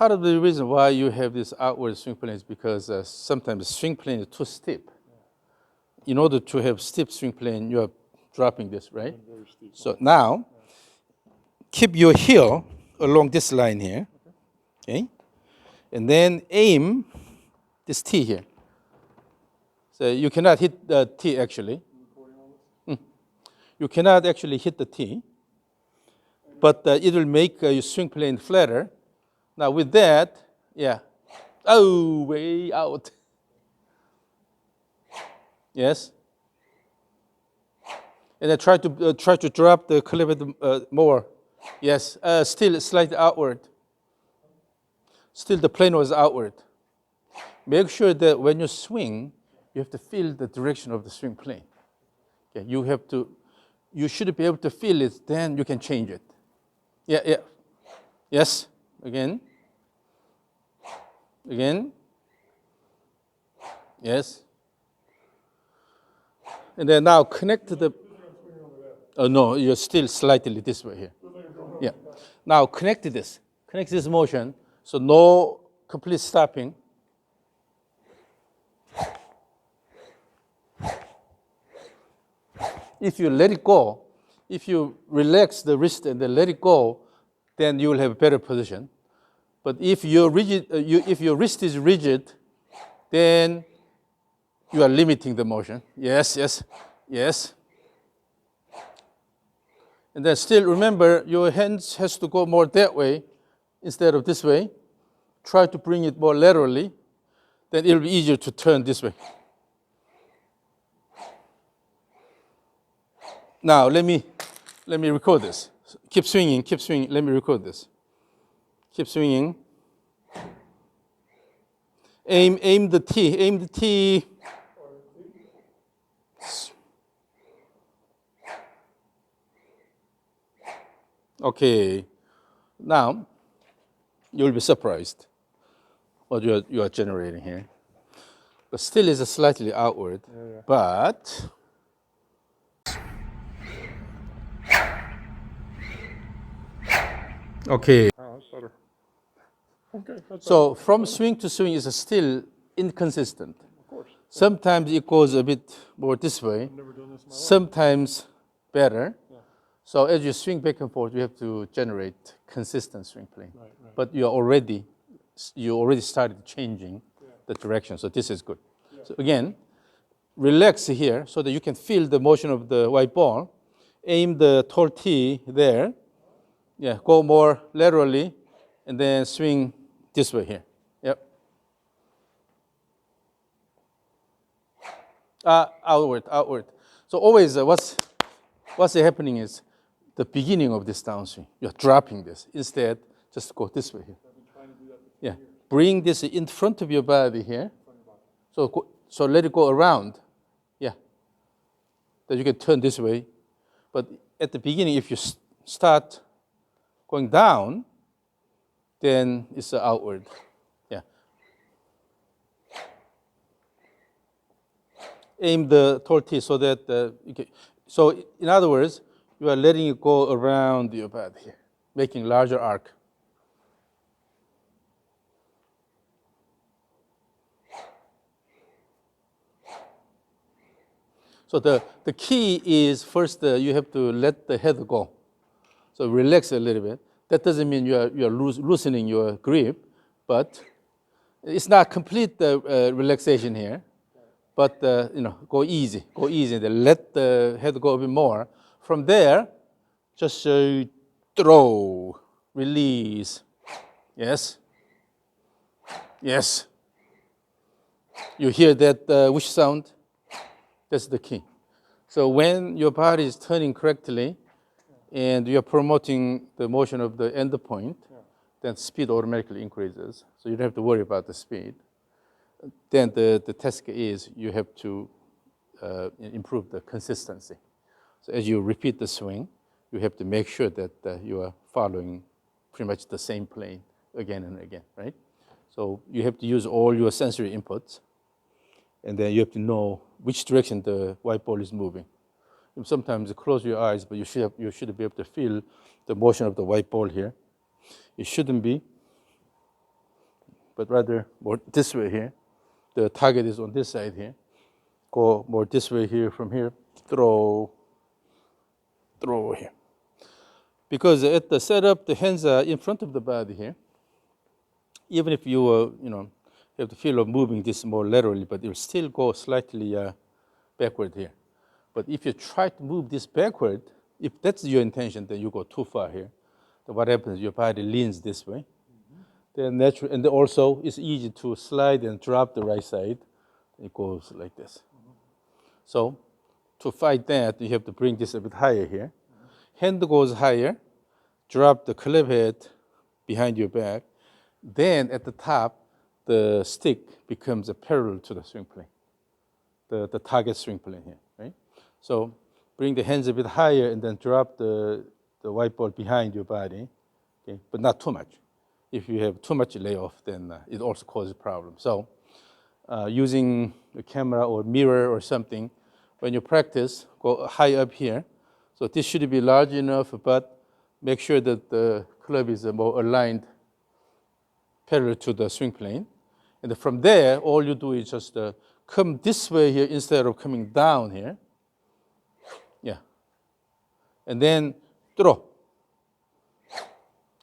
part of the reason why you have this outward swing plane is because sometimes the swing plane is too steep. In order to have steep swing plane, you are dropping this, right? So now, keep your heel along this line here, okay? And then aim this T here. So you cannot hit the T actually. You cannot actually hit the T, but it will make your swing plane flatter. Now with that, yeah, oh, way out. Yes. And then try to drop the clip more. Yes, still slightly outward. Still the plane was outward. Make sure that when you swing, you have to feel the direction of the swing plane. Okay, you should be able to feel it, then you can change it. Yeah, yeah. Yes, again. Again. Yes. And then now connect to the, oh no, you're still slightly this way here. Yeah. Now connect this motion, so no complete stopping. If you let it go, if you relax the wrist and then let it go, then you will have a better position. But if your wrist is rigid, then you are limiting the motion. Yes, yes, yes. And then still remember, your hands has to go more that way instead of this way. Try to bring it more laterally, then it'll be easier to turn this way. Now let me record this. Keep swinging, let me record this. Keep swinging. Aim the T. Okay, now you'll be surprised what you are generating here. But still is slightly outward, but okay. Oh, that's better. Okay, that's So from swing to swing is still inconsistent. Of course. Sometimes it goes a bit more this way, I've never done this in my life. sometimes better. So as you swing back and forth, you have to generate consistent swing plane. Right. But you already started changing the direction, so this is good. So again, relax here so that you can feel the motion of the white ball. Aim the tall T there. Yeah, go more laterally, and then swing this way here. Yep. Outward. So always what's happening is the beginning of this downswing. You're dropping this. Instead, just go this way here. I've been trying to do that for 2 Yeah. years. Bring this in front of your body here. So let it go around. Yeah. That you can turn this way. But at the beginning, if you start going down, then it's outward. Yeah. Aim the tall T so that so in other words, you are letting it go around your body here, making larger arc. So the key is first you have to let the head go. So relax a little bit. That doesn't mean you are loosening your grip, but it's not complete relaxation here. But go easy. Then let the head go a bit more. From there, just throw, release. Yes. Yes. You hear that whoosh sound? That's the key. So when your body is turning correctly, and you're promoting the motion of the end point, then speed automatically increases. So you don't have to worry about the speed. Then the task is you have to improve the consistency. So as you repeat the swing, you have to make sure that you are following pretty much the same plane again and again, right? So you have to use all your sensory inputs, and then you have to know which direction the white ball is moving. Sometimes you close your eyes, but you should be able to feel the motion of the white ball here. It shouldn't be but rather more this way here. The target is on this side here. Go more this way here, from here, throw here. Because at the setup, the hands are in front of the body here. Even if you, have the feel of moving this more laterally, but you'll still go slightly backward here. But if you try to move this backward, if that's your intention, then you go too far here. Then what happens? Your body leans this way. Then naturally, and also it's easy to slide and drop the right side. It goes like this. So to fight that, you have to bring this a bit higher here. Hand goes higher, drop the club head behind your back. Then at the top, the stick becomes a parallel to the swing plane, the target swing plane here, right? So bring the hands a bit higher and then drop the white ball behind your body, okay? But not too much. If you have too much layoff, then it also causes problems. So using a camera or mirror or something, when you practice, go high up here. So this should be large enough, but make sure that the club is more aligned parallel to the swing plane. And from there, all you do is just come this way here instead of coming down here. Yeah. And then throw.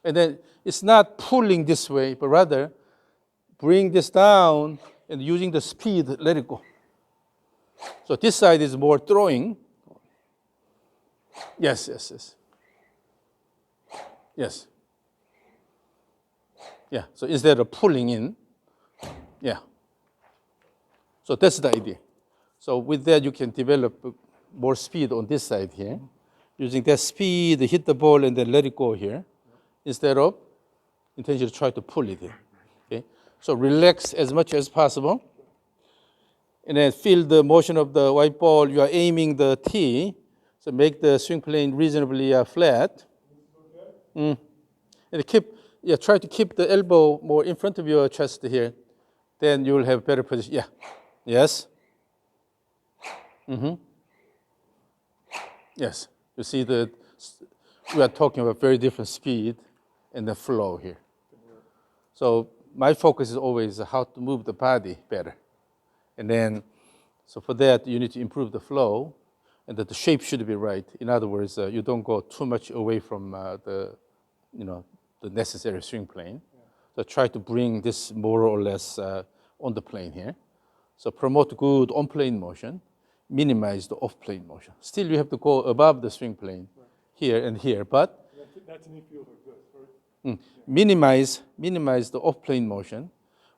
And then it's not pulling this way, but rather bring this down and using the speed, let it go. So this side is more throwing. Yes. Yes. Yeah, so instead of pulling in, yeah. So that's the idea. So with that, you can develop more speed on this side here. Using that speed, hit the ball and then let it go here, instead of intentionally try to pull it in. Okay? So relax as much as possible. And then feel the motion of the white ball. You are aiming the tee, so make the swing plane reasonably flat. And try to keep the elbow more in front of your chest here. Then you will have better position. Yeah. Yes. Yes. You see that we are talking about very different speed and the flow here. So my focus is always how to move the body better. And then, so for that, you need to improve the flow and that the shape should be right. In other words, you don't go too much away from the necessary swing plane. So try to bring this more or less on the plane here. So promote good on-plane motion, minimize the off-plane motion. Still, you have to go above the swing plane here and here, but That's an infield like this, right? minimize the off-plane motion.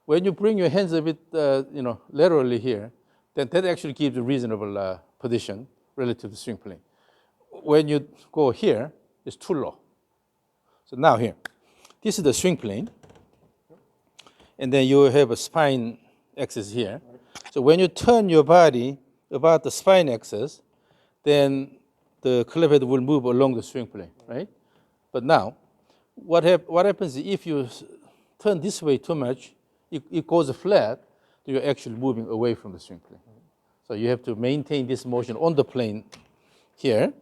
When you bring your hands a bit, laterally here, then that actually gives a reasonable position relative to the swing plane. When you go here, it's too low. So now here, this is the swing plane, and then you have a spine axis here. So when you turn your body about the spine axis, then the club head will move along the swing plane, right? But now, what happens if you turn this way too much, it goes flat, you're actually moving away from the swing plane. So you have to maintain this motion on the plane here,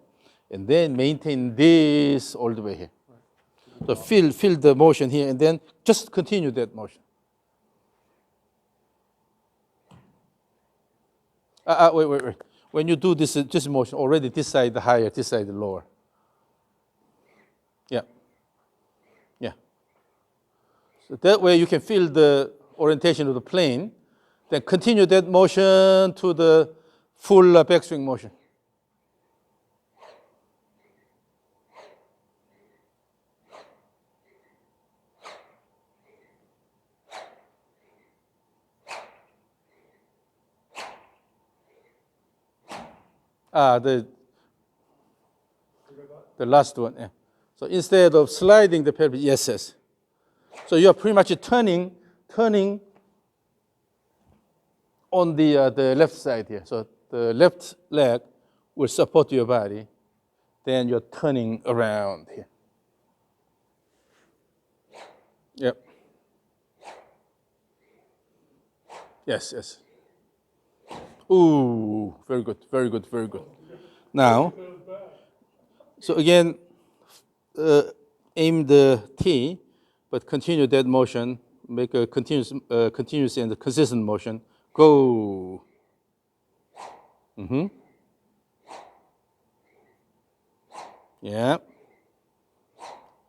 and then maintain this all the way here. So feel the motion here, and then just continue that motion. Wait. When you do this motion, already this side higher, this side lower. Yeah. So that way you can feel the orientation of the plane, then continue that motion to the full backswing motion. The last one. Yeah. So instead of sliding the pelvis, yes. So you are pretty much turning on the left side here. So the left leg will support your body. Then you're turning around here. Yep. Yes. Ooh, very good. Now, so again, aim the tee, but continue that motion make a continuous and consistent motion. Go. Yeah.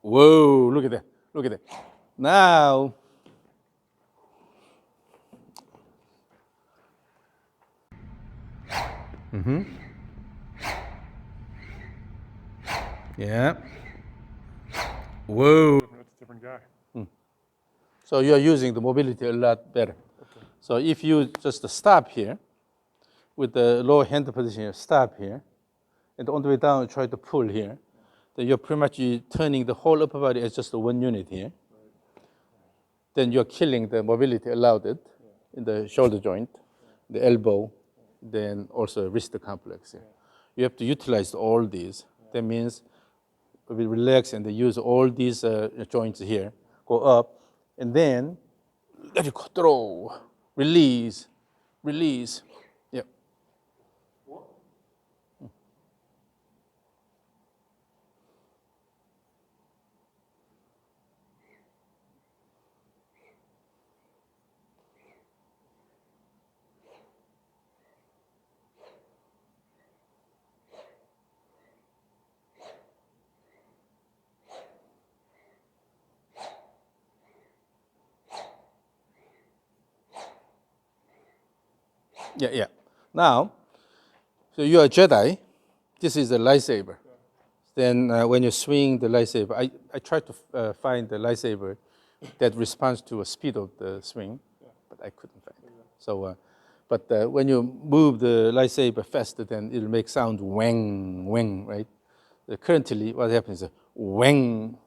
Whoa, look at that. Look at that. Now, yeah. Whoa. That's a different guy. So you're using the mobility a lot better. Okay. So if you just stop here with the lower hand position, stop here, and on the way down, try to pull here, then you're pretty much turning the whole upper body as just one unit here. Then you're killing the mobility allowed it in the shoulder joint, the elbow, then also wrist complex. Here. You have to utilize all these. That means we relax and use all these joints here, go up, and then let it go, throw, release, release. Yeah. Yeah, yeah. Now, so you're a Jedi. This is a lightsaber. Then when you swing the lightsaber, I try to find the lightsaber that responds to a speed of the swing, but I couldn't find it. So, but when you move the lightsaber faster, then it'll make sound wang, wang, right? Currently, what happens is wang,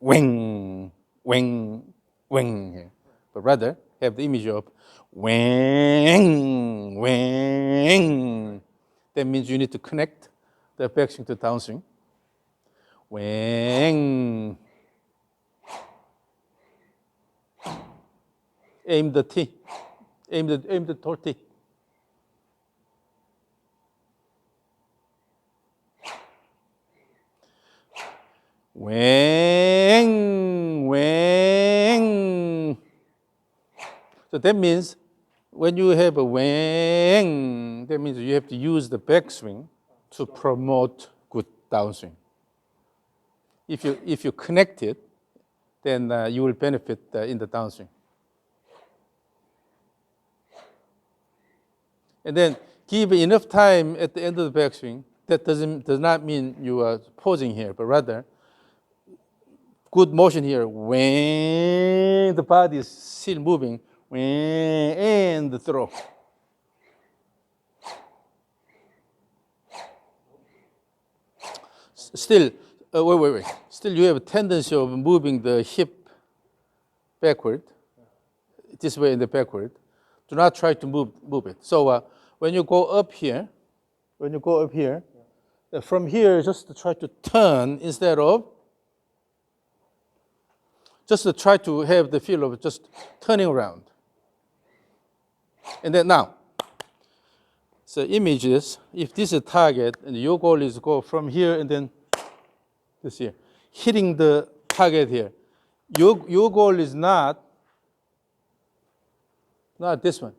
wang, wang, wang here. But rather, have the image of wang, wang. That means you need to connect the backswing to downswing. Wang. Aim the T. Aim the toward T. Wang, wang. So that means when you have a wang, that means you have to use the backswing to promote good downswing. If you connect it, then you will benefit in the downswing. And then give enough time at the end of the backswing. That does not mean you are pausing here, but rather good motion here. When the body is still moving, and the throw. Still, wait. Still, you have a tendency of moving the hip backward, this way in the backward. Do not try to move it. So when you go up here, from here, just to try to turn instead of, just to try to have the feel of just turning around. And then now, so images, if this is a target, and your goal is to go from here and then this here, hitting the target here. Your goal is not this one.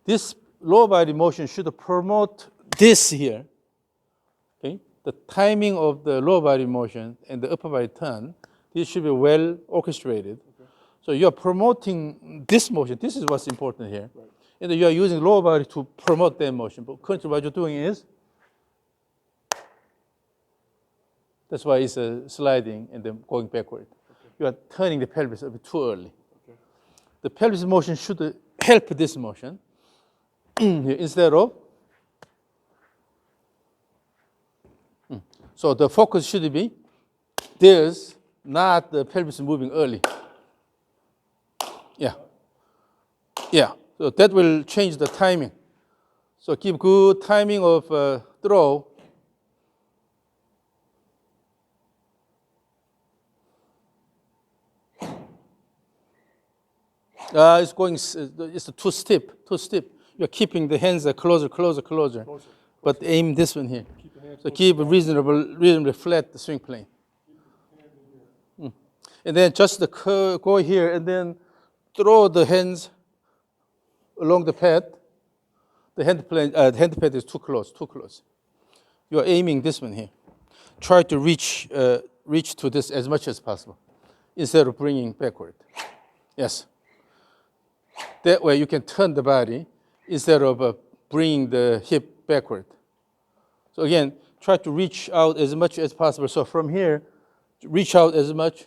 This lower body motion should promote this here. Okay, the timing of the lower body motion and the upper body turn, this should be well orchestrated. Okay. So you are promoting this motion. This is what's important here. Right. And you are using lower body to promote that motion. But currently what you're doing is, that's why it's sliding and then going backward. Okay. You are turning the pelvis a bit too early. Okay. The pelvis motion should help this motion instead of. So the focus should be this, not the pelvis moving early. Yeah. So that will change the timing. So keep good timing of throw. It's too steep. You're keeping the hands closer. But aim this one here. So keep a reasonably flat swing plane. And then just go here and then throw the hands along the pad. The hand pad is too close, too close. You are aiming this one here. Try to reach to this as much as possible instead of bringing backward. Yes. That way you can turn the body instead of bringing the hip backward. So again, try to reach out as much as possible. So from here, reach out as much.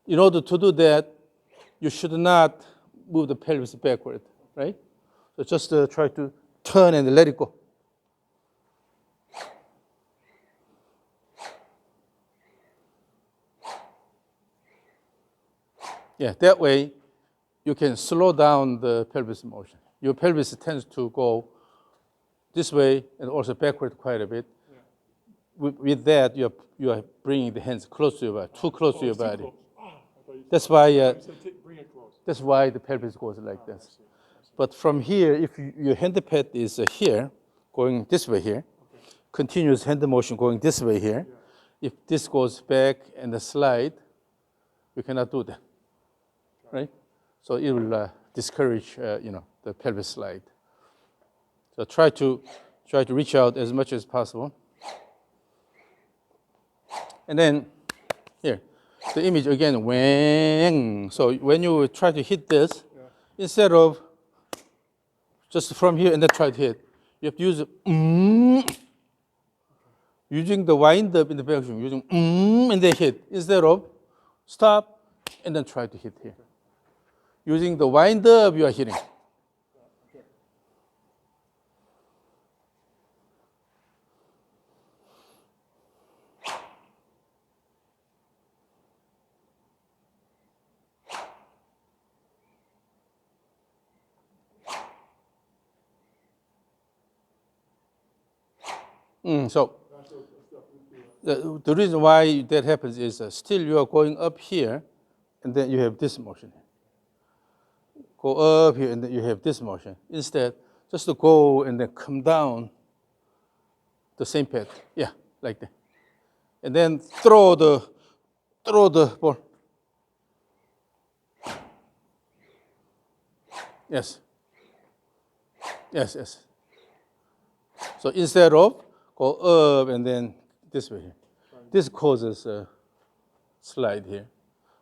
In order to do that, you should not move the pelvis backward, right? So just try to turn and let it go. Yeah, that way you can slow down the pelvis motion. Your pelvis tends to go this way and also backward quite a bit. Yeah. With that, you are bringing the hands close to your body, too close to your It's too body. close. I thought you That's said- why. you said bring it close. That's why the pelvis goes like I this. see. But from here, if your hand pad is here, going this way here, Okay. continuous hand motion going this way here. Yeah. If this goes back and the slide, you cannot do that, right? So it will discourage, the pelvis slide. So try to reach out as much as possible. And then here, the image again, wang. So when you try to hit this, Yeah. instead of just from here and then try to hit, you have to use using the wind up in the backswing, using and then hit instead of stop and then try to hit here. Using the wind up, you are hitting. So the reason why that happens is still you are going up here, and then you have this motion. Go up here, and then you have this motion. Instead, just to go and then come down the same path. Yeah, like that. And then throw the ball. Yes. Yes, yes. So instead of go up and then this way here. This causes a slide here.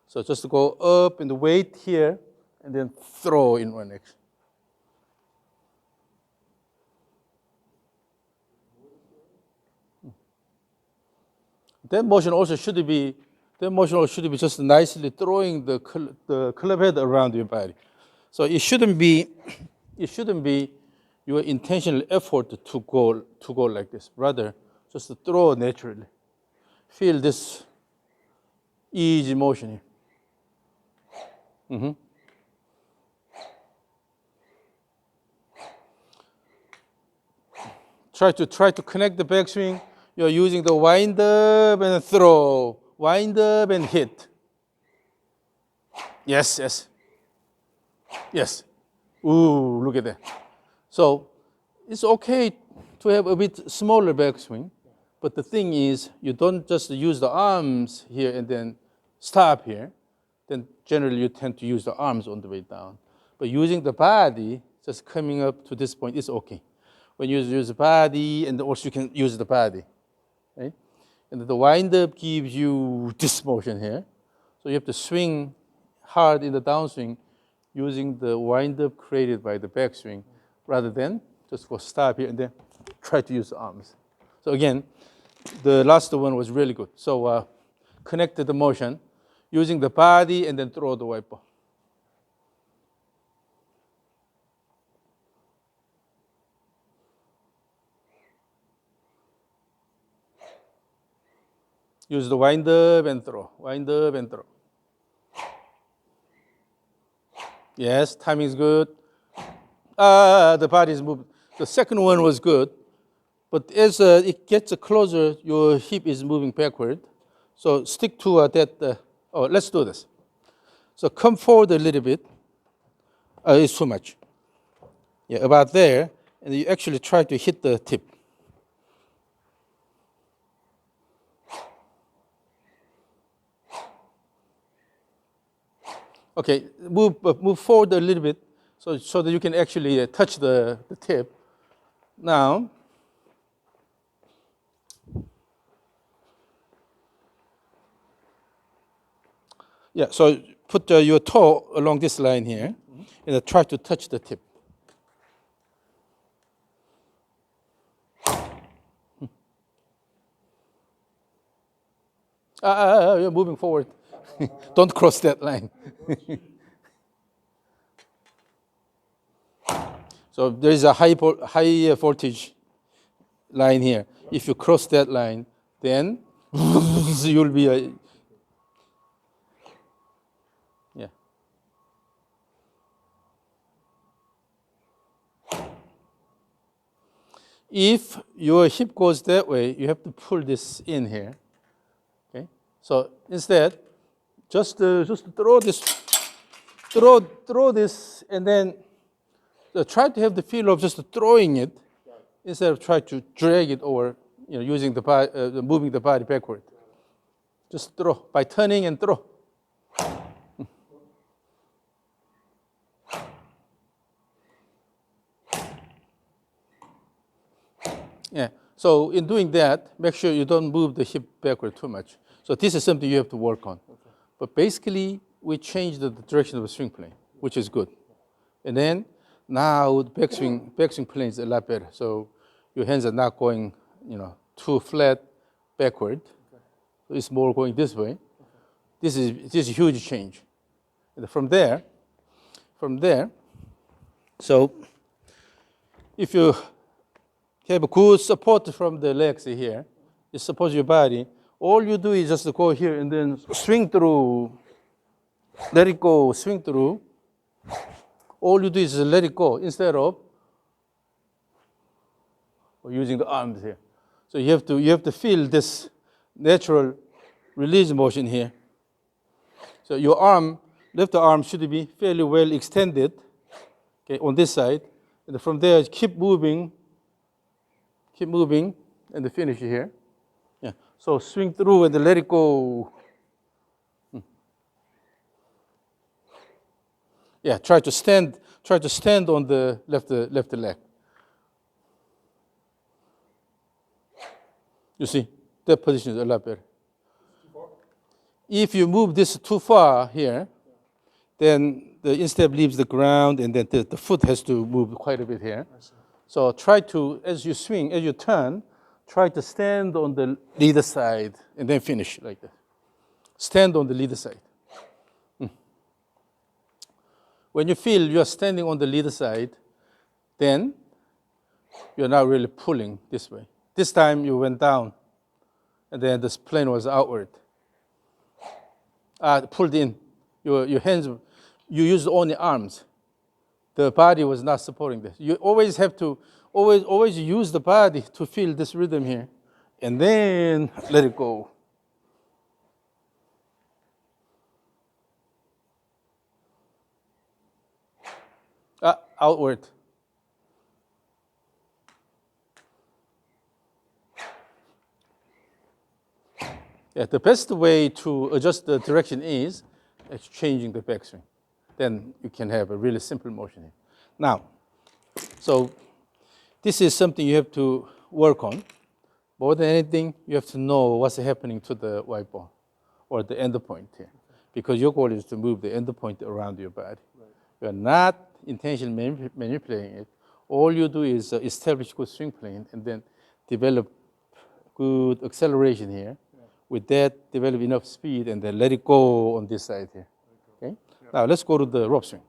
So just go up and wait here and then throw in one action. That motion also should be just nicely throwing the club head around your body. So it shouldn't be your intentional effort to go like this. Rather, just to throw naturally. Feel this easy motion here. Try to connect the backswing. You're using the wind up and throw, wind up and hit. Yes, yes, yes. Ooh, look at that. So it's okay to have a bit smaller backswing, but the thing is, you don't just use the arms here and then stop here. Then generally you tend to use the arms on the way down. But using the body, just coming up to this point is okay. When you use the body, and also you can use the body, right? And the wind up gives you this motion here. So you have to swing hard in the downswing using the wind up created by the backswing rather than just go stop here and then try to use the arms. So again, the last one was really good. So connected the motion using the body and then throw the white ball. Use the wind up and throw, wind up and throw. Yes, timing is good. The body is moving. The second one was good, but as it gets closer, your hip is moving backward. So stick to that. Let's do this. So come forward a little bit. It's too much. Yeah, about there, and you actually try to hit the tip. Okay, move forward a little bit so that you can actually touch the tip. Now, yeah, so put your toe along this line here and try to touch the tip. You're moving forward. Don't cross that line. So there is a high voltage line here. If you cross that line, then you'll be a, yeah. If your hip goes that way, you have to pull this in here. Okay. So instead, just throw this, and then try to have the feel of just throwing it instead of try to drag it over, using the body, moving the body backward. Just throw by turning and throw. Yeah. So in doing that, make sure you don't move the hip backward too much. So this is something you have to work on. Okay. But basically, we changed the direction of the swing plane, which is good. And then now the backswing plane is a lot better. So your hands are not going, too flat backward. Okay. So it's more going this way. Okay. This is a huge change. And from there, so if you have a good support from the legs here, you support your body, all you do is just go here and then swing through, let it go, swing through. All you do is let it go instead of using the arms here. So you have to feel this natural release motion here. So your left arm should be fairly well extended, okay, on this side. And from there, keep moving, and the finish here. Yeah. So swing through and then let it go. Yeah. Try to stand on the left leg. You see, that position is a lot better. If you move this too far here, then the instep leaves the ground, and then the foot has to move quite a bit here. So try to, as you swing, as you turn, try to stand on the leader side and then finish like that. Stand on the leader side. When you feel you're standing on the leader side, then you're not really pulling this way. This time you went down, and then this plane was outward. Pulled in. Your hands, you used only arms. The body was not supporting this. You always have to, always use the body to feel this rhythm here, and then let it go. Outward. Yeah, the best way to adjust the direction is changing the backswing. Then you can have a really simple motion here. Now, so this is something you have to work on. More than anything, you have to know what's happening to the white ball or the end point here, because your goal is to move the end point around your body. Right. You're not intentionally manipulating it. All you do is establish good swing plane and then develop good acceleration here. Yeah. With that, develop enough speed and then let it go on this side here. Okay? Yeah. Now let's go to the rope swing.